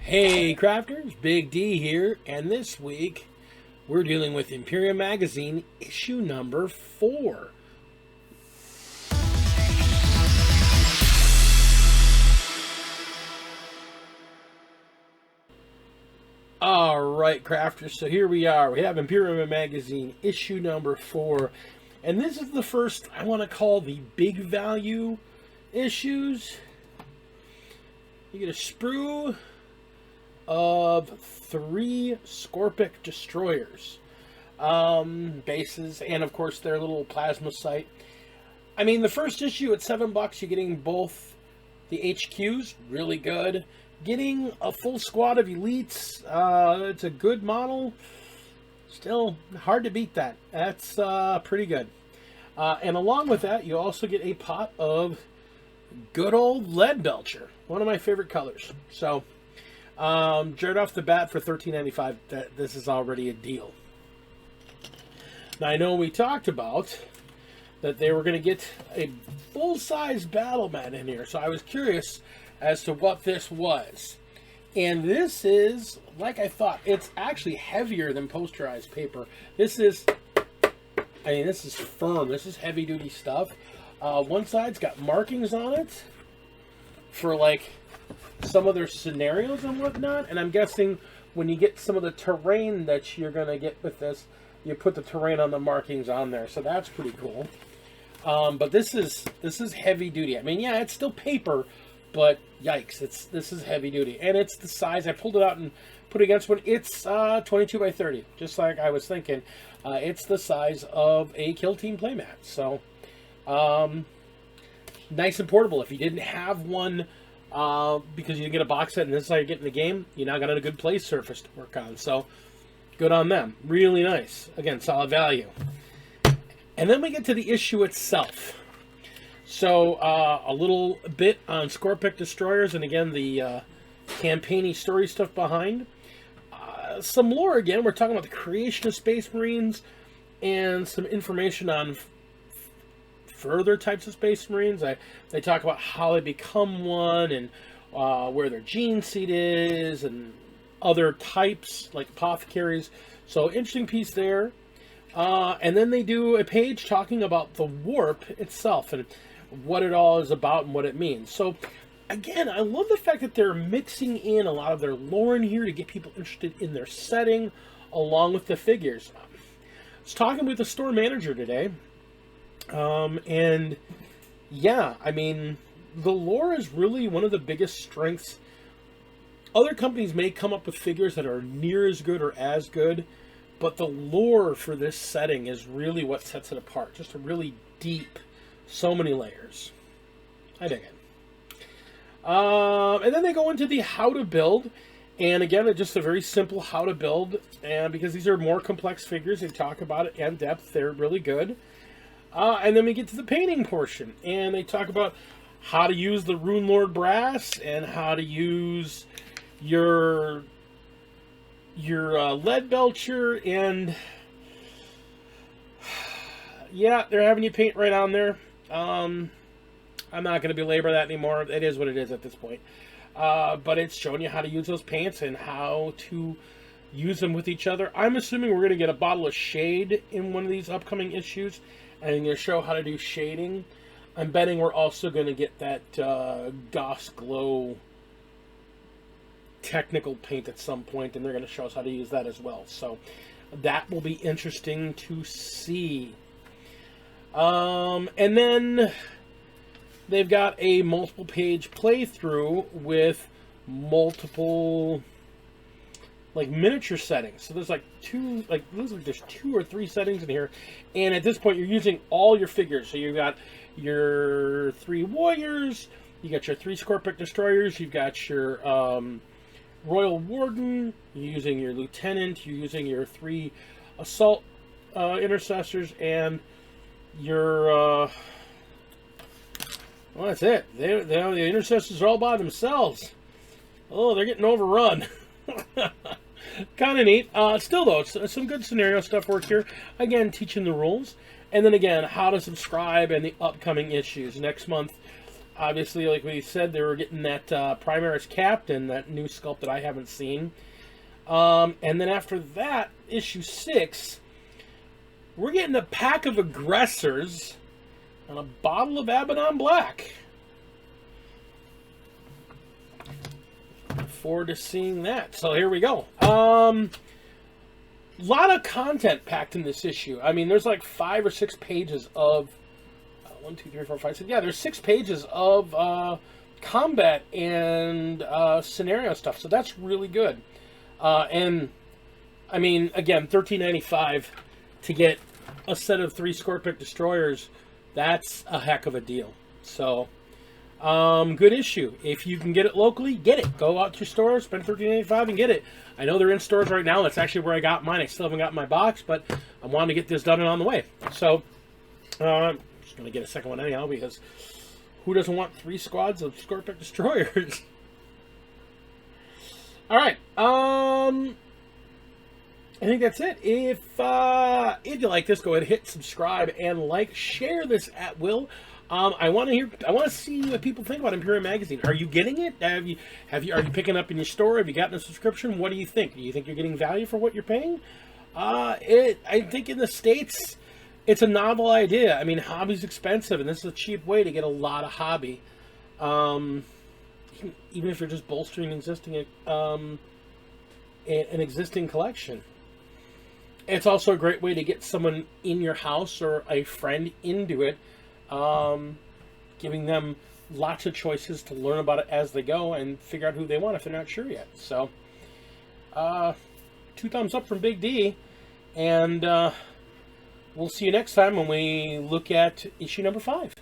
Hey crafters, Big D here, and this week we're dealing with Imperium Magazine issue number 4. Alright crafters, so here we are. We have Imperium Magazine issue number 4, and this is the first I want to call the big value issues. You get a sprue of 3 Scorpic destroyers, bases, and of course their little plasma sight. I mean, the first issue at $7, you're getting both the HQs, really good. Getting a full squad of elites, it's a good model. Still hard to beat that. That's pretty good. And along with that, you also get a pot of good old Lead Belcher, one of my favorite colors. So right off the bat for $13.95, this is already a deal. Now I know we talked about that they were going to get a full-size battle mat in here, so I was curious as to what this was. And this is, like I thought, it's actually heavier than posterized paper. This is, I mean, this is firm. This is heavy-duty stuff. One side's got markings on it for, like, some of their scenarios and whatnot, and I'm guessing when you get some of the terrain that you're going to get with this, you put the terrain on the markings on there, so that's pretty cool. But this is heavy duty. I mean, yeah, it's still paper, but yikes, this is heavy duty, and it's the size. I pulled it out and put it against one. It's 22 by 30, just like I was thinking. It's the size of a Kill Team playmat, so nice and portable. If you didn't have one, because you didn't get a box set and this is how you're getting the game, you now got a good play surface to work on. So good on them. Really nice. Again, solid value. And then we get to the issue itself. So a little bit on Scorpic destroyers, and again the campaigny story stuff behind. Some lore again. We're talking about the creation of Space Marines and some information on further types of Space Marines. They talk about how they become one, and where their gene seed is, and other types like apothecaries. So interesting piece there. And then they do a page talking about the warp itself and what it all is about and what it means. So again, I love the fact that they're mixing in a lot of their lore in here to get people interested in their setting along with the figures. I was talking with the store manager today. And yeah, I mean, the lore is really one of the biggest strengths. Other companies may come up with figures that are near as good or as good, but the lore for this setting is really what sets it apart. Just a really deep, so many layers. I dig it. And then they go into the how to build. And again, it's just a very simple how to build. And because these are more complex figures, they talk about it in depth. They're really good. And then we get to the painting portion, and they talk about how to use the Rune Lord brass and how to use your Lead Belcher, and yeah, they're having you paint right on there. I'm not going to belabor that anymore. It is what it is at this point. But it's showing you how to use those paints and how to use them with each other. I'm assuming we're going to get a bottle of shade in one of these upcoming issues, and I'm going to show how to do shading. I'm betting we're also going to get that Goss Glow technical paint at some point, and they're going to show us how to use that as well. So that will be interesting to see. And then they've got a multiple page playthrough with multiple like miniature settings. So there's like looks like there's 2 or 3 settings in here, and at this point you're using all your figures. So you've got your 3 warriors, you got your 3 Scorpic destroyers, you've got your Royal Warden, you're using your lieutenant, you're using your 3 assault intercessors, and your well, that's it. The intercessors are all by themselves. Oh, they're getting overrun. Kind of neat. Still, though, it's some good scenario stuff work here. Again, teaching the rules. And then again, how to subscribe and the upcoming issues. Next month, Obviously, like we said, they were getting that Primaris Captain, that new sculpt that I haven't seen. And then after that, issue 6, we're getting a pack of Aggressors and a bottle of Abaddon Black. Look forward to seeing that. So here we go. Lot of content packed in this issue. I mean, there's like 5 or 6 pages of 1, 2, 3, 4, 5, 6. Yeah, there's 6 pages of combat and scenario stuff. So that's really good. And I mean, again, $13.95 to get a set of 3 Scorpic destroyers. That's a heck of a deal. So, good issue. If you can get it locally, get it. Go out to your store, spend $13.95 and get it. I know they're in stores right now. That's actually where I got mine. I still haven't got my box, but I wanted to get this done and on the way. So, I'm just going to get a second one anyhow, because who doesn't want 3 squads of Scorpic destroyers? All right. I think that's it. If you like this, go ahead and hit subscribe and like, share this at will. I want to see what people think about Imperium Magazine. Are you getting it? Are you picking up in your store? Have you gotten a subscription? What do you think? Do you think you're getting value for what you're paying? I think in the States, it's a novel idea. I mean, hobby's expensive, and this is a cheap way to get a lot of hobby. Even if you're just bolstering an existing collection. It's also a great way to get someone in your house or a friend into it, giving them lots of choices to learn about it as they go and figure out who they want if they're not sure yet. So, 2 thumbs up from Big D, and we'll see you next time when we look at issue number 5.